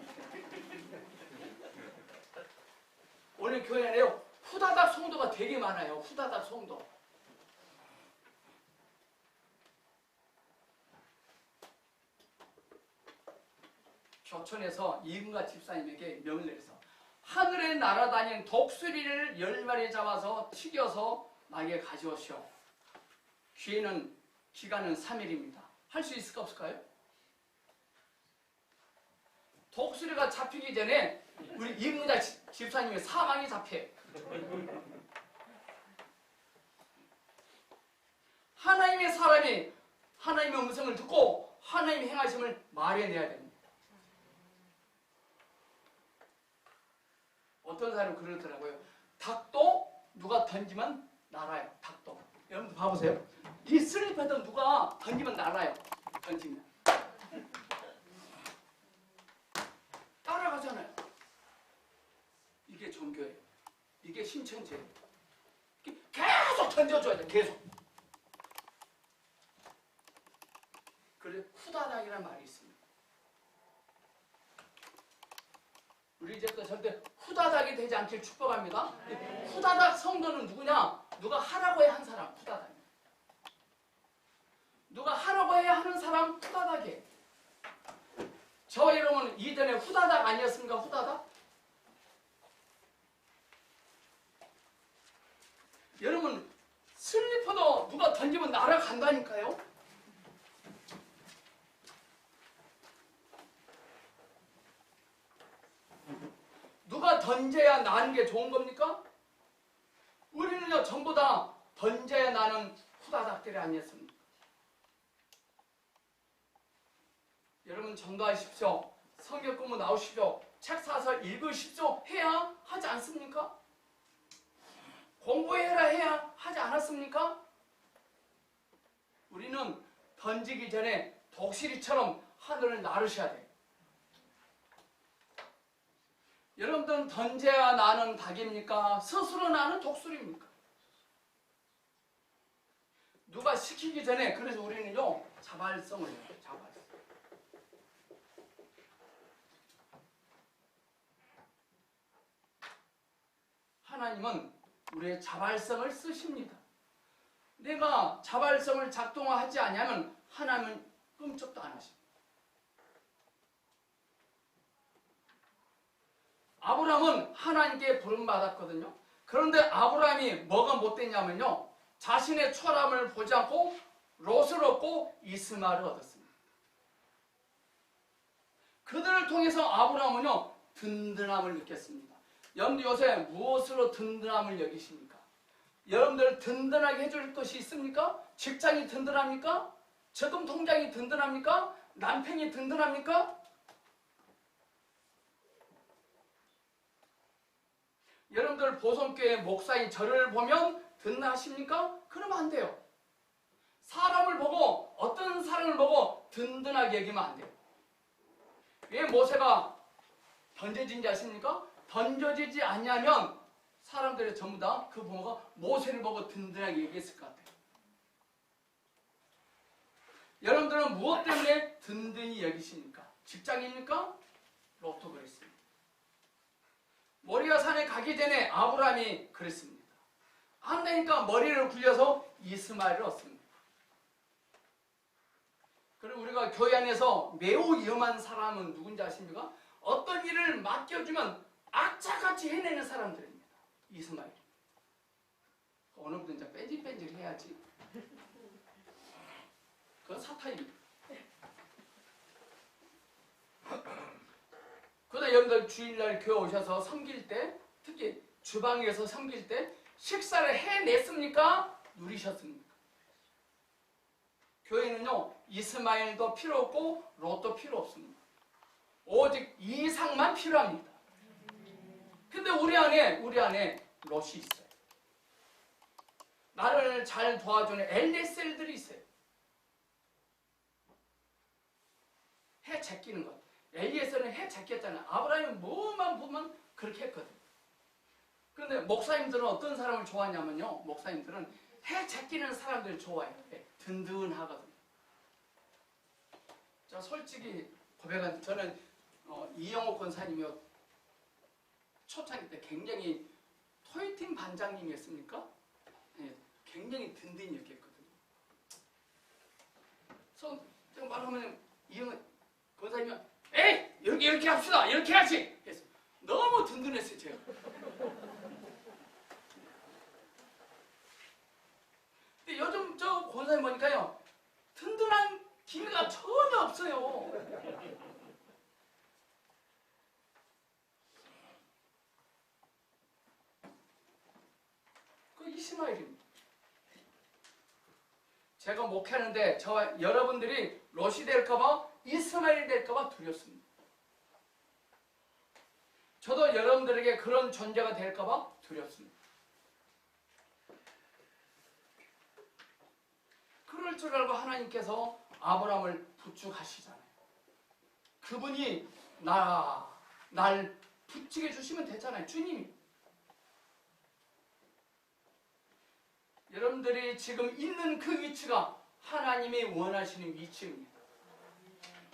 오늘 교회 안에요 후다닥 성도가 되게 많아요. 후다닥 성도. 교촌에서 이근가 집사님에게 명을 내려서 하늘에 날아다니는 독수리를 10마리 잡아서 튀겨서 나에게 가져오시오. 기간은 3일입니다. 할 수 있을까 없을까요? 독수리가 잡히기 전에 우리 이근가 집사님의 사망이 잡혀요. 하나님의 사람이 하나님의 음성을 듣고 하나님의 행하심을 말해내야 됩니다. 어떤 사람은 그러더라고요. 닭도 누가 던지면 날아요. 닭도. 여러분들 봐보세요. 이 슬리퍼도 누가 던지면 날아요. 던지면. 따라가잖아요. 이게 종교예요. 이게 신천지예요. 계속 던져줘야 돼. 계속. 그래서 후다닥이라는 말이 있습니다. 우리 이제부터 절대 후다닥이 되지 않길 축복합니다. 후다닥 성도는 누구냐? 누가 하라고 해야 한 사람, 후다닥이에요. 누가 하라고 해야 하는 사람, 후다닥이에요. 저 여러분 이전에 후다닥 아니었습니까? 후다닥? 여러분 슬리퍼도 누가 던지면 날아간다니까요. 누가 던져야 나는 게 좋은 겁니까? 우리는요 전부 다 던져야 나는 후다닥들이 아니었습니까? 여러분 전도하십시오. 성경 공부 나오십시오. 책 사서 읽으십시오. 해야 하지 않습니까? 공부해라 해야 하지 않았습니까? 우리는 던지기 전에 독수리처럼 하늘을 나르셔야 돼요. 여러분들은 던져야 나는 닭입니까? 스스로 나는 독수리입니까? 누가 시키기 전에 그래서 우리는요 자발성을 해요. 자발성. 하나님은 우리의 자발성을 쓰십니다. 내가 자발성을 작동하지 않으면 하나님은 끔찍도 안 하십니다. 아브라함은 하나님께 부름받았거든요. 그런데 아브라함이 뭐가 못됐냐면요, 자신의 처람을 보지 않고 롯을 얻고 이스마엘을 얻었습니다. 그들을 통해서 아브라함은요 든든함을 느꼈습니다. 여러분들 요새 무엇으로 든든함을 여기십니까? 여러분들 든든하게 해줄 것이 있습니까? 직장이 든든합니까? 저금 통장이 든든합니까? 남편이 든든합니까? 여러분들 보성교회 목사인 저를 보면 든든하십니까? 그러면 안 돼요. 사람을 보고, 어떤 사람을 보고 든든하게 여기면 안 돼요. 왜 모세가 던져진지 아십니까? 던져지지 않냐면 사람들이 전부 다 그 부모가 모세를 보고 든든하게 얘기했을 것 같아요. 여러분들은 무엇 때문에 든든히 여기십니까? 직장입니까? 롯도 그랬습니다. 모리아 산에 가기 전에 아브라함이 그랬습니다. 안 되니까 머리를 굴려서 이스마엘을 얻습니다. 그리고 우리가 교회 안에서 매우 위험한 사람은 누군지 아십니까? 어떤 일을 맡겨주면 악착같이 해내는 사람들입니다. 이스마엘. 어느 분은 이제 뺀질뺀질 해야지. 그건 사탄입니다. 그러다 여러분들 주일날 교회 오셔서 섬길 때, 특히 주방에서 섬길 때 식사를 해냈습니까? 누리셨습니까? 교회는요 이스마엘도 필요 없고 롯도 필요 없습니다. 오직 이상만 필요합니다. 근데 우리 안에 롯이 있어요. 나를 잘 도와주는 엘리셀들이 있어요. 해 제끼는 것. 엘리에서는 해 제꼈잖아요. 아브라함이 뭐만 보면 그렇게 했거든요. 그런데 목사님들은 어떤 사람을 좋아하냐면요, 목사님들은 해 제끼는 사람들을 좋아해요. 든든하거든요. 자, 솔직히 고백한 저는 이영옥 권사님이요 초창기 때 굉장히 토요팀 반장님이었습니까? 네, 굉장히 든든히 여겼거든요. 그래서 제가 말하면 이영옥 권사님이 에이! 이렇게 합시다! 이렇게 해야지! 그래서 너무 든든했어요, 제가. 근데 요즘 저 권사님 보니까요, 든든한 기미가 전혀 없어요. 그 이스마엘입니다. 제가 목회하는데 저와 여러분들이 롯이 될까봐 이스마엘이 될까봐 두렵습니다. 저도 여러분들에게 그런 존재가 될까봐 두렵습니다. 그럴 줄 알고 하나님께서 아브라함을 부축하시잖아요. 그분이 날 부축해 주시면 되잖아요. 주님이. 여러분들이 지금 있는 그 위치가 하나님이 원하시는 위치입니다.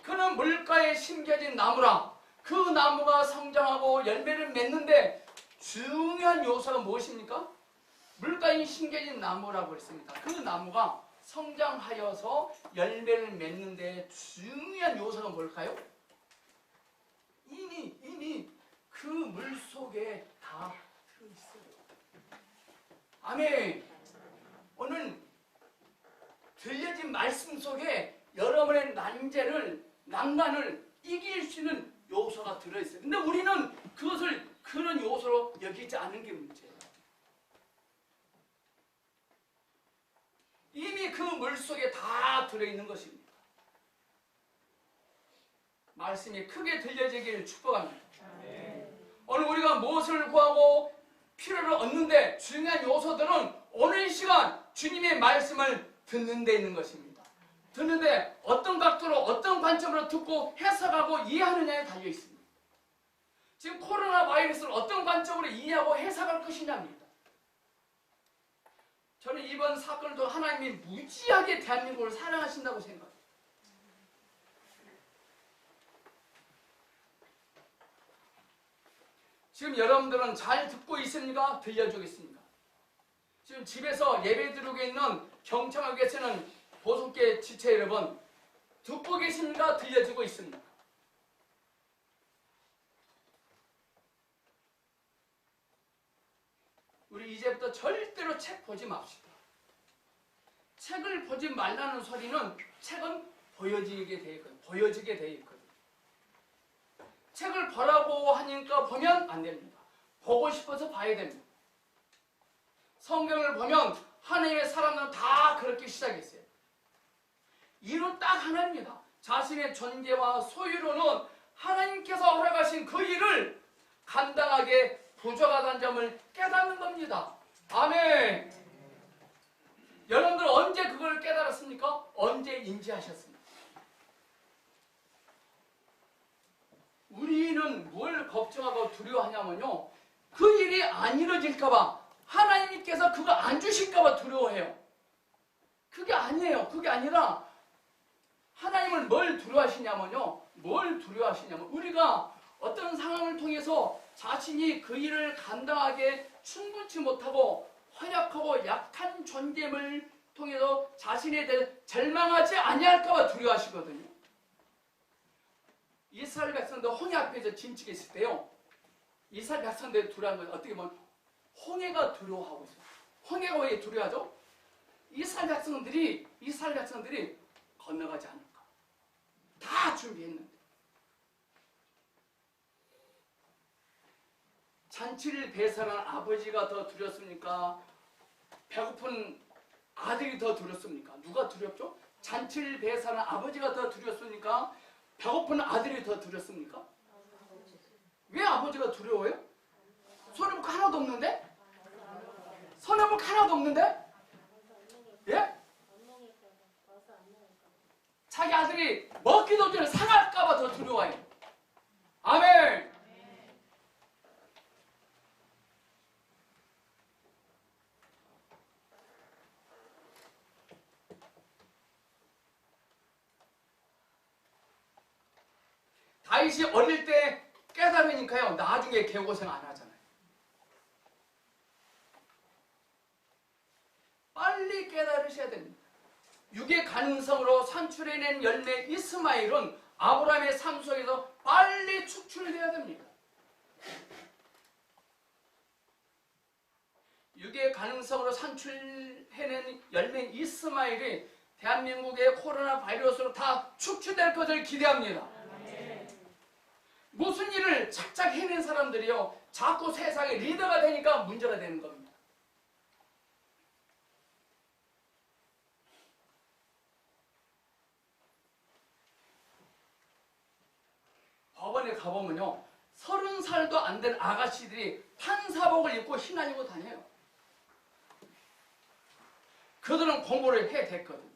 그는 물가에 심겨진 나무라. 그 나무가 성장하고 열매를 맺는데 중요한 요소가 무엇입니까? 물가에 심겨진 나무라고 했습니다. 그 나무가 성장하여서 열매를 맺는데 중요한 요소가 뭘까요? 이미 그 물 속에 다 들어있어요. 아멘. 오늘 들려진 말씀 속에 여러분의 난간을 이길 수 있는 요소가 들어있어요. 근데 우리는 그것을 그런 요소로 여기지 않는 게 문제예요. 이미 그 물속에 다 들어있는 것입니다. 말씀이 크게 들려지기를 축복합니다. 오늘 우리가 무엇을 구하고 필요를 얻는데 중요한 요소들은 오늘 이 시간 주님의 말씀을 듣는 데 있는 것입니다. 듣는데 어떤 각도로 어떤 관점으로 듣고 해석하고 이해하느냐에 달려 있습니다. 지금 코로나 바이러스를 어떤 관점으로 이해하고 해석할 것이냐입니다. 저는 이번 사건도 하나님이 무지하게 대한민국을 사랑하신다고 생각해요. 지금 여러분들은 잘 듣고 있습니까? 들려주겠습니까? 지금 집에서 예배 드리고 있는 경청하고 계시는 보석계 지체 여러분, 듣고 계십니까? 들려주고 있습니까? 우리 이제부터 절대로 책 보지 맙시다. 책을 보지 말라는 소리는 책은 보여지게 돼 있거든. 보여지게 돼 있거든. 책을 보라고 하니까 보면 안 됩니다. 보고 싶어서 봐야 됩니다. 성경을 보면 하나님의 사람들은 다 그렇게 시작했어요. 이유 딱 하나입니다. 자신의 존재와 소유로는 하나님께서 허락하신 그 일을 감당하게 부족하다는 점을 깨닫는 겁니다. 아멘. 여러분들 언제 그걸 깨달았습니까? 언제 인지하셨습니까? 우리는 뭘 걱정하고 두려워하냐면요, 그 일이 안 이루어질까봐, 하나님께서 그거 안 주실까봐 두려워해요. 그게 아니에요. 그게 아니라 하나님을 뭘 두려워하시냐면요, 뭘 두려워하시냐면 우리가 어떤 상황을 통해서 자신이 그 일을 감당하게 충분치 못하고 허약하고 약한 존재임을 통해서 자신에 대해 절망하지 아니할까봐 두려워하시거든요. 이스라엘 백성들 홍해 앞에서 진치게 있을 때요, 이스라엘 백성들이 두려워한 건 어떻게 보면 홍해가 두려워하고 있어요. 홍해가 왜 두려워하죠? 이스라엘 백성들이 건너가지 않을까. 다 준비했는데. 잔치를 배설한 아버지가 더 두렵습니까? 배고픈 아들이 더 두렵습니까? 누가 두렵죠? 잔치를 배설한 아버지가 더 두렵습니까? 배고픈 아들이 더 두렵습니까? 왜 아버지가 두려워요? 손해볼 거 하나도 없는데? 손해볼 거 하나도 없는데? 예? 자기 아들이 먹기도 전에 상할까봐 더 두려워해요. 아멘! 다윗이 어릴 때 깨달으니까요, 나중에 개고생 안 하잖아요. 빨리 깨달으셔야 됩니다. 육의 가능성으로 산출해낸 열매 이스마엘은 아브라함의 삶 속에서 빨리 축출돼야 됩니다. 육의 가능성으로 산출해낸 열매 이스마엘이 대한민국의 코로나 바이러스로 다 축출될 것을 기대합니다. 무슨 일을 착착 해낸 사람들이요, 자꾸 세상의 리더가 되니까 문제가 되는 겁니다. 법원에 가보면요, 30살도 안 된 아가씨들이 판사복을 입고 흰옷 입고 다녀요. 그들은 공부를 해 됐거든.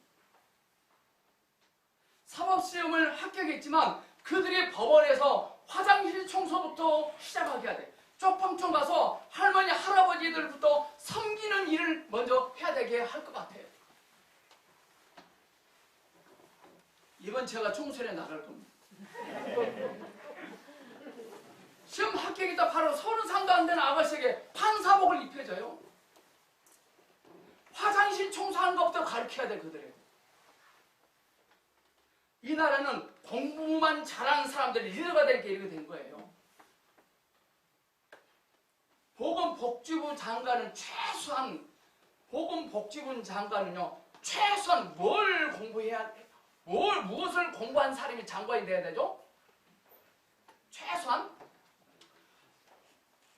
사법시험을 합격했지만 그들이 법원에서 화장실 청소부터 시작하게 해야 돼. 쪽방촌 가서 할머니 할아버지들부터 섬기는 일을 먼저 해야 되게 할 것 같아요. 이번 제가 총선에 나갈 겁니다. 시험 합격이다 바로 30살도 안 되는 아가씨에게 판사복을 입혀줘요. 화장실 청소하는 것부터 가르쳐야 돼, 그들에게. 이 나라는 공부만 잘하는 사람들이 리더가 되게 이렇게 된 거예요. 보건복지부 장관은 최소한 뭘 공부해야 돼? 무엇을 공부한 사람이 장관이 돼야 되죠? 최소한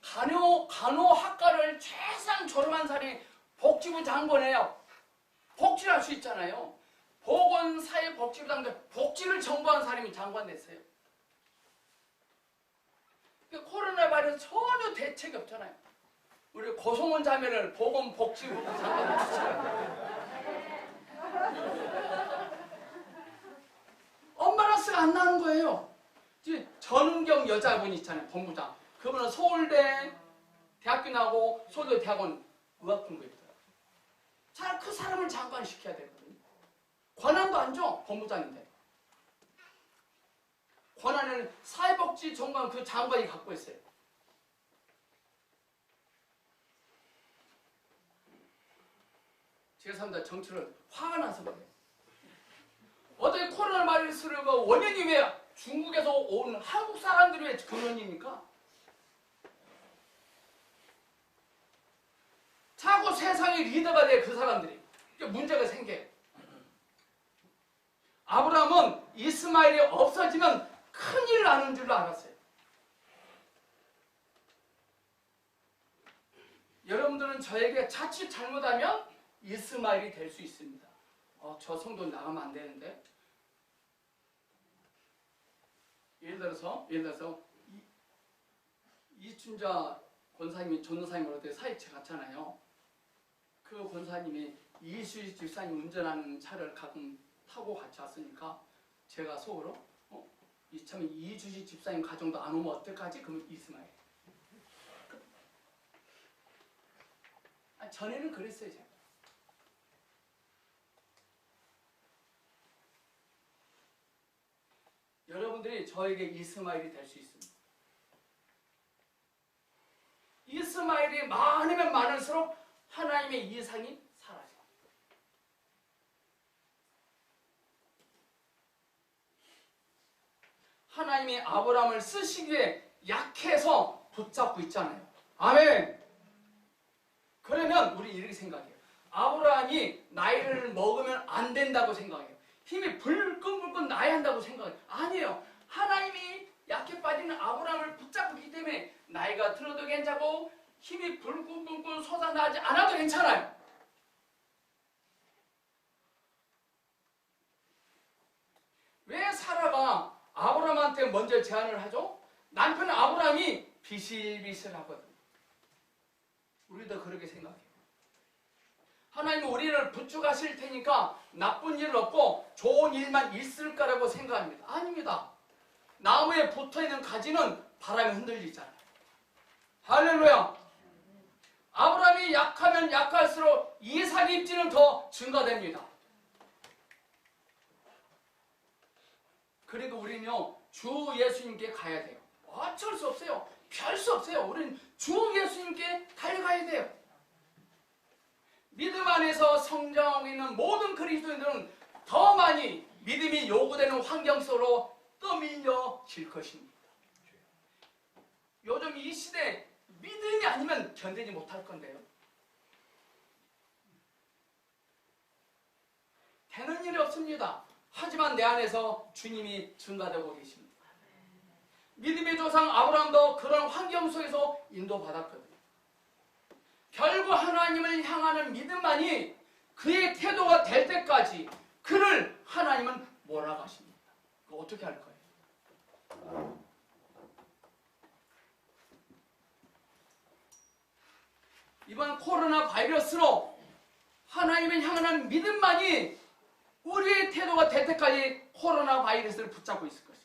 간호학과를 최소한 졸업한 사람이 복지부 장관이에요. 복지를 할 수 있잖아요. 보건사회복지부 장관, 복지를 정보한 사람이 장관 됐어요. 코로나 바이러스 전혀 대책이 없잖아요. 우리 고성원 자매를 보건복지부 장관 됐어요. 엄마라스가 안 나는 거예요. 전은경 여자분 있잖아요. 본부장. 그분은 서울대 대학교 나오고 서울대 대학원 의학 공부했더라고요. 자, 그 사람을 장관시켜야 되거든요. 권한도 안 줘. 본부장인데. 권한을 사회복지 정관 그 장관이 갖고 있어요. 제가 삽니다. 정치를 화가 나서 그래요. 어떻게 코로나 바이러스를 원인이 왜 중국에서 온 한국 사람들이 왜 근원입니까? 자꾸 세상의 리더가 돼 그 사람들이. 문제가 생겨요. 아브라함은 이스마엘이 없어지면 큰일 나는 줄 알았어요. 여러분들은 저에게 자칫 잘못하면 이스마엘이 될 수 있습니다. 저 성도 나가면 안 되는데. 예를 들어서 이춘자 권사님이 전도사님으로 사이체 갔잖아요. 그 권사님이 이수지 집사님 운전하는 차를 가끔 타고 같이 왔으니까 제가 속으로 이참에 이주시 집사님 가정도 안 오면 어떡하지? 그러면 이스마엘. 전에는 그랬어요. 제가. 여러분들이 저에게 이스마엘이 될 수 있습니다. 이스마엘이 많으면 많을수록 하나님의 이상이 사라져요. 하나님이 아브라함을 쓰시기에 약해서 붙잡고 있잖아요. 아멘. 그러면 우리 이렇게 생각해요. 아브라함이 나이를 먹으면 안 된다고 생각해요. 힘이 불끈불끈 나야 한다고 생각해요. 아니에요. 하나님이 약해 빠지는 아브라함을 붙잡고 있기 때문에 나이가 들어도 괜찮고 힘이 불끈불끈 솟아나지 않아도 괜찮아요. 왜 사라가 아브라함한테 먼저 제안을 하죠? 남편 아브라함이 비실비실하거든요. 우리도 그렇게 생각해요. 하나님은 우리를 부축하실 테니까 나쁜 일 없고 좋은 일만 있을 거라고 생각합니다. 아닙니다. 나무에 붙어있는 가지는 바람에 흔들리잖아요. 할렐루야. 아브라함이 약하면 약할수록 이삭의 입지는 더 증가됩니다. 그리고 우리는요, 주 예수님께 가야 돼요. 어쩔 수 없어요. 별 수 없어요. 우리는 주 예수님께 달려가야 돼요. 믿음 안에서 성장하고 있는 모든 그리스도인들은 더 많이 믿음이 요구되는 환경 속으로 떠밀려질 것입니다. 요즘 이 시대 믿음이 아니면 견디지 못할 건데요. 되는 일이 없습니다. 하지만 내 안에서 주님이 증가되고 계십니다. 믿음의 조상 아브라함도 그런 환경 속에서 인도받았거든요. 결국 하나님을 향하는 믿음만이 그의 태도가 될 때까지 그를 하나님은 몰아가십니다. 그거 어떻게 할 거예요? 이번 코로나 바이러스로 하나님을 향하는 믿음만이 우리의 태도가 될 때까지 코로나 바이러스를 붙잡고 있을 것입니다.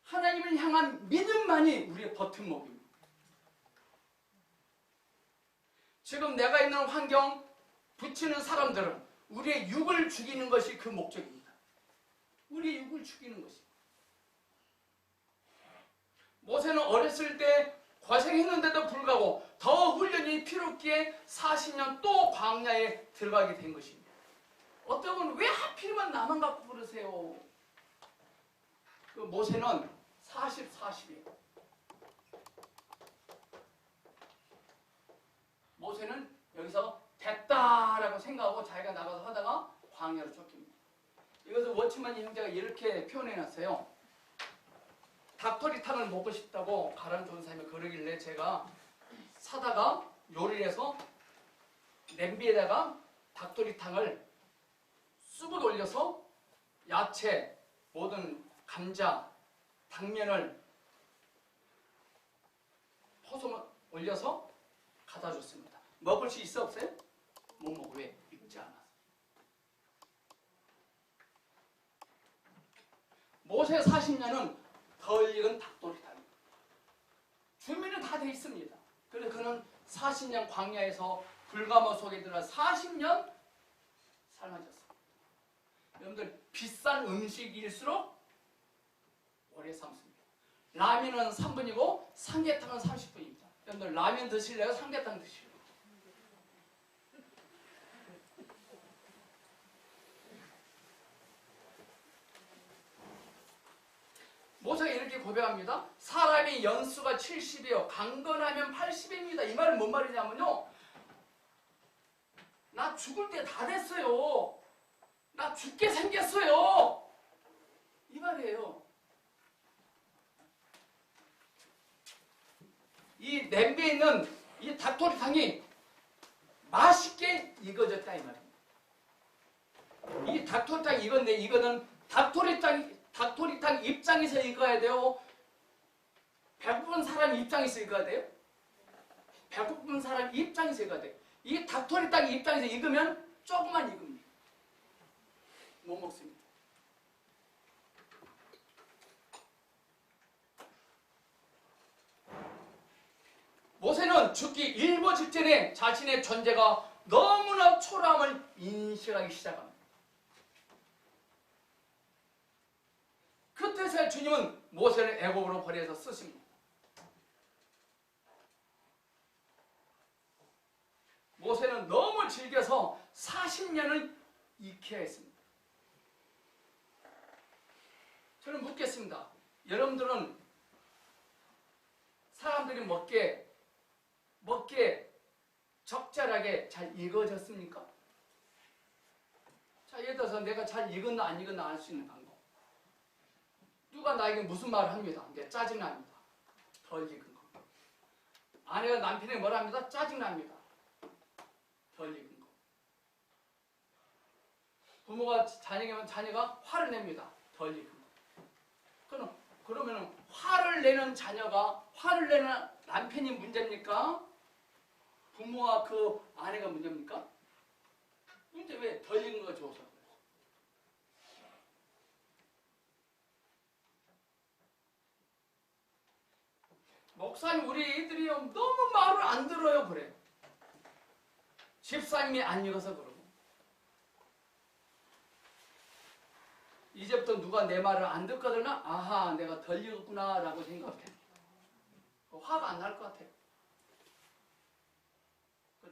하나님을 향한 믿음만이 우리의 버팀목입니다. 지금 내가 있는 환경 붙이는 사람들은 우리의 육을 죽이는 것이 그 목적입니다. 우리의 육을 죽이는 것입니다. 모세는 어렸을 때 고생했는데도 불구하고 더 훈련이 필요했기에 40년 또 광야에 들어가게 된 것입니다. 어떤 분은 왜 하필이면 나만 갖고 그러세요? 그 모세는 40이에요. 모세는 여기서 됐다라고 생각하고 자기가 나가서 하다가 광야로 쫓깁니다. 이것을 워치맨 형제가 이렇게 표현해놨어요. 닭도리탕을 먹고 싶다고 가람 좋은 사람이 그러길래 제가 사다가 요리를 해서 냄비에다가 닭도리탕을 쑥을 올려서 야채, 모든 감자, 당면을 퍼서 올려서 갖다 줬습니다. 먹을 수 있어 없어요? 못 먹어. 왜? 익지 않아서. 모세 40년은 덜 익은 닭도리탕. 주민은 다 돼 있습니다. 그래서 그는 40년 광야에서 불가마 속에 들어 40년 삶아졌습니다. 여러분들 비싼 음식일수록 오래 삶습니다. 라면은 3분이고 삼계탕은 30분입니다. 여러분들 라면 드실래요? 삼계탕 드실래요? 모세가 이렇게 고백합니다. 사람이 연수가 70이요 강건하면 80입니다. 이 말은 뭔 말이냐면요, 나 죽을 때 다 됐어요. 나 죽게 생겼어요. 이 말이에요. 이 냄비에 있는 이 닭도리탕이 맛있게 익어졌다 이 말입니다. 이 닭도리탕 익었네. 이거는 닭도리탕 입장에서 익어야 돼요? 배고픈 사람 입장에서 익어야 돼요? 배고픈 사람 입장에서 익어야 돼요. 이 닭도리탕 입장에서 익으면 조금만 익습니다. 못 먹습니다. 모세는 죽기 일보 직전에 자신의 존재가 너무나 초라함을 인식하기 시작합니다. 그때서야 주님은 모세를 애굽으로 버려서 쓰십니다. 모세는 너무 즐겨서 40년을 익혀야 했습니다. 저는 묻겠습니다. 여러분들은 사람들이 먹기에 적절하게 잘 익어졌습니까? 자, 예를 들어서 내가 잘 익었나 안 익었나 알 수 있는 방법. 누가 나에게 무슨 말을 합니다. 이제 짜증납니다. 덜 익은 거. 아내가 남편에게 뭐라 합니다. 짜증납니다. 덜 익은 거. 부모가 자녀에게 하면 자녀가 화를 냅니다. 덜 익은 거. 그러면 화를 내는 자녀가, 화를 내는 남편이 문제입니까? 부모와 그 아내가 문제입니까? 문제 왜 덜 익은 거 줘서 그래요? 목사님 우리 애들이요 너무 말을 안 들어요 그래. 집사님이 안 익어서 그러고. 이제부터 누가 내 말을 안 듣거든요. 아하 내가 덜 익었구나 라고 생각해. 화가 안 날 것 같아요.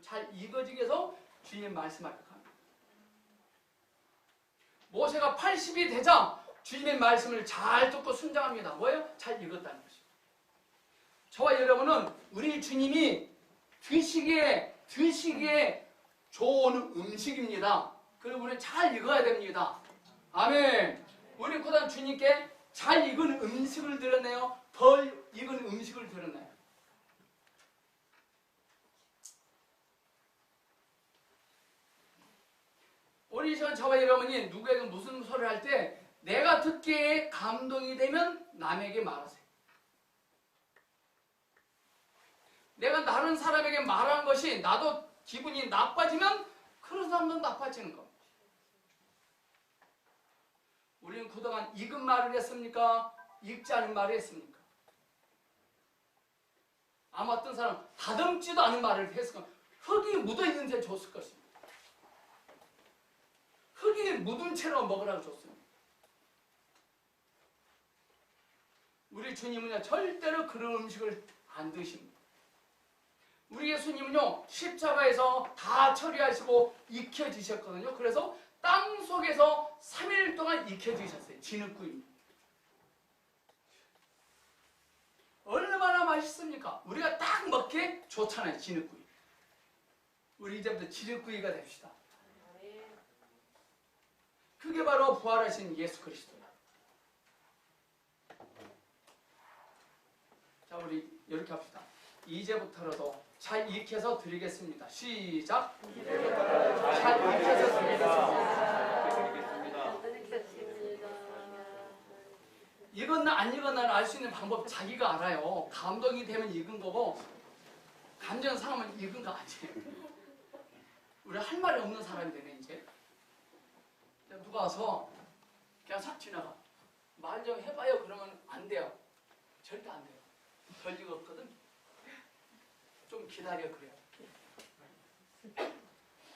잘 익어지게 해서 주님 말씀할 것 합니다. 모세가 80이 되자 주님의 말씀을 잘 듣고 순종합니다. 뭐예요? 잘 익었다는 것이죠. 저와 여러분은 우리 주님이 드시기에 좋은 음식입니다. 그리고 우리는 잘 익어야 됩니다. 아멘. 우리 고단 주님께 잘 익은 음식을 드렸네요. 덜 익은 음식을 드렸나요? 우리 시간 저와 여러분이 누구에게 무슨 소리를 할 때 내가 듣기에 감동이 되면 남에게 말하세요. 내가 다른 사람에게 말한 것이 나도 기분이 나빠지면 그런 사람도 나빠지는 겁니다. 우리는 그동안 익은 말을 했습니까? 익지 않은 말을 했습니까? 아마 어떤 사람은 다듬지도 않은 말을 했을 겁니다. 흙이 묻어있는 데 줬을 것입니다. 흙이 묻은 채로 먹으라고 줬습니다. 우리 주님은요 절대로 그런 음식을 안 드십니다. 우리 예수님은요 십자가에서 다 처리하시고 익혀지셨거든요. 그래서 땅 속에서 3일 동안 익혀지셨어요. 진흙구이입니다. 얼마나 맛있습니까? 우리가 딱 먹기에 좋잖아요. 진흙구이. 우리 이제부터 진흙구이가 됩시다. 그게 바로 부활하신 예수 그리스도예요. 자, 우리 이렇게 합시다. 이제부터라도 잘 익혀서 드리겠습니다. 시작. 이제부터라도 잘 익혀서 드리겠습니다. 익었나 안 익었나를 알 수 있는 방법 자기가 알아요. 감동이 되면 익은 거고 감정 상하면 익은 거 아니에요. 우리 할 말이 없는 사람이 되네 이제. 누가 와서 그냥 싹 지나가. 말 좀 해봐요. 그러면 안 돼요. 절대 안 돼요. 별 일 없거든. 좀 기다려 그래요.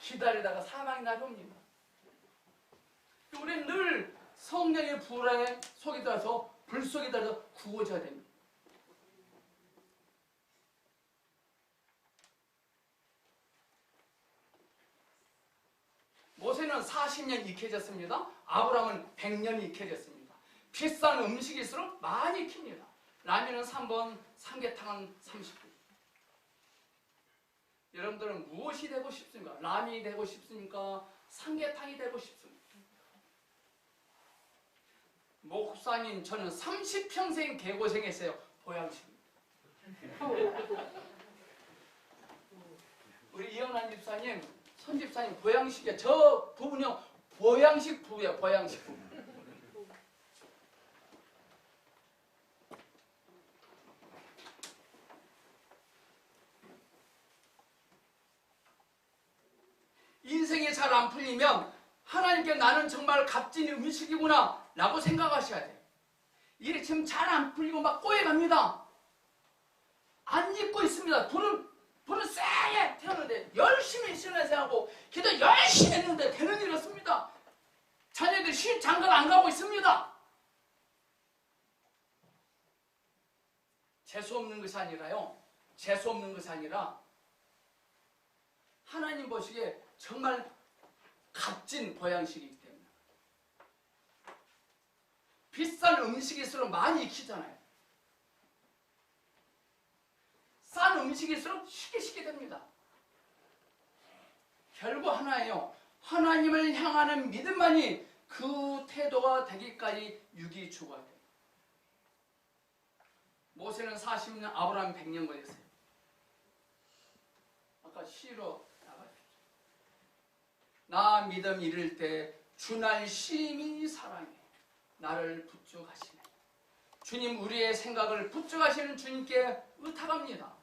기다리다가 사망이 날옵니다. 우리는 늘 성령의 불에 속에 들어서 불 속에 들어서 구워져야 됩니다. 모세는 40년 익혀졌습니다. 아브라함은 100년 익혀졌습니다. 비싼 음식일수록 많이 익힙니다. 라면은 3번, 삼계탕은 30분. 여러분들은 무엇이 되고 싶습니까? 라면이 되고 싶습니까? 삼계탕이 되고 싶습니까? 목사님, 저는 30평생 개고생했어요. 보양식입니다. 우리 이현환 집사님, 선 집사님 보양식이야. 저 부분이요. 보양식 부부야. 보양식 부부. 인생이 잘 안 풀리면 하나님께 나는 정말 값진 음식이구나 라고 생각하셔야 돼요. 일이 지금 잘 안 풀리고 막 꼬여갑니다. 안 잊고 있습니다. 불은 쎄게 태우는데 열심히 신뢰생하고 기도 열심히 했는데 되는 일 없습니다. 자녀들이 장가를 안 가고 있습니다. 재수 없는 것이 아니라요. 재수 없는 것이 아니라 하나님 보시기에 정말 값진 보양식이기 때문에. 비싼 음식일수록 많이 익히잖아요. 싼 음식일수록 쉽게 됩니다. 결국 하나예요. 하나님을 향하는 믿음만이 그 태도가 되기까지 육이 죽어야 돼요. 모세는 40년, 아브라함 100년 걸렸어요. 아까 시로 나가십시오. 나 믿음 이를 때 주 날 심히 사랑해 나를 붙잡으시네. 주님, 우리의 생각을 붙잡으시는 주님께 의탁합니다.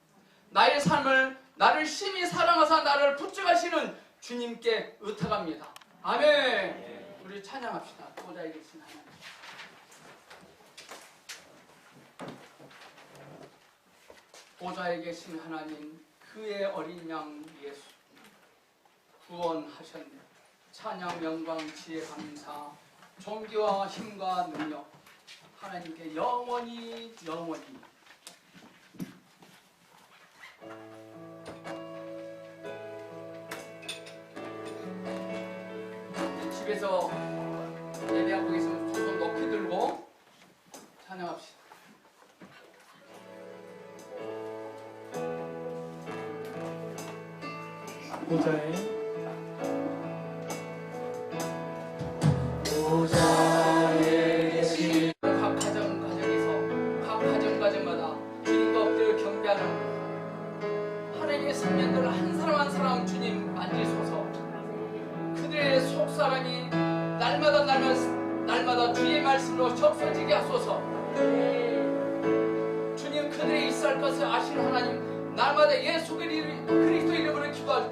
나의 삶을 나를 심히 사랑하사 나를 붙잡으시는 주님께 의탁합니다. 아멘. 우리 찬양합시다. 보좌에 계신 하나님. 보좌에 계신 하나님, 그의 어린 양 예수 구원하셨네. 찬양, 영광, 지혜, 감사, 존귀와 힘과 능력 하나님께 영원히 집에서 예배하고 계시면 두 손 높이 들고 찬양합시다. 보좌에 계신 각 가정에서 각 가정마다 주님과 엎드려 경배하는 하나님의 성년들 한 사람 한 사람 주님 만지소서. 그들의 속사람이 날마다 주의 말씀으로 적서지게 하소서. 주님, 그들의 있을 것을 아시는 하나님, 날마다 예수 그리스도 이름으로 기도할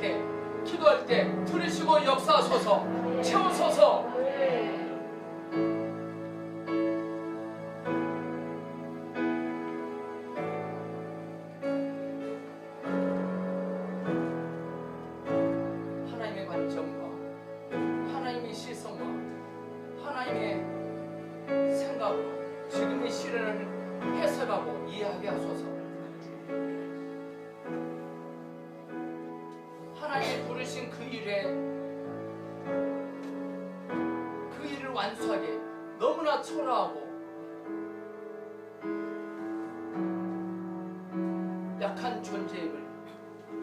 때 들으시고 역사하소서. 채우소서. 하나님의 관점과 하나님의 시선과 하나님의 생각으로 지금의 시련을 해석하고 이해하게 하소서. 하나님이 부르신 그 일을 완수하게 너무나 초라하고 약한 존재임을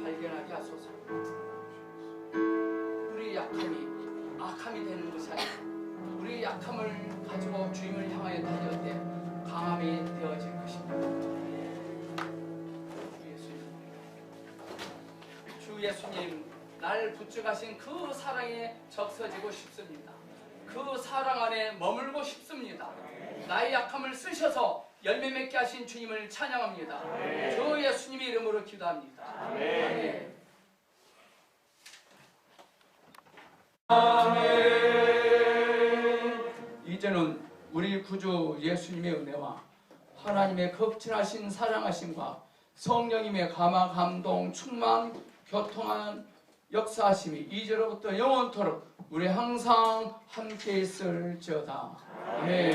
발견하게 하소서. 우리의 약함이 악함이 되는 것이 아니라 우리의 약함을 가지고 주님을 향하여 다닐 때 강함이 되어질 것입니다. 주 예수님, 날 붙잡으신 그 사랑에 적서지고 싶습니다. 그 사랑 안에 머물고 싶습니다. 나의 약함을 쓰셔서 열매 맺게 하신 주님을 찬양합니다. 주 예수님의 이름으로 기도합니다. 아멘. 아멘. 이제는 우리 우리 구주 예수님의 은혜와 하나님의 극진하신 사랑하심과 성령님의 감화 감동 충만 교통한 역사하심이 이제로부터 영원토록 우리 항상 함께 있을지어다. 아멘.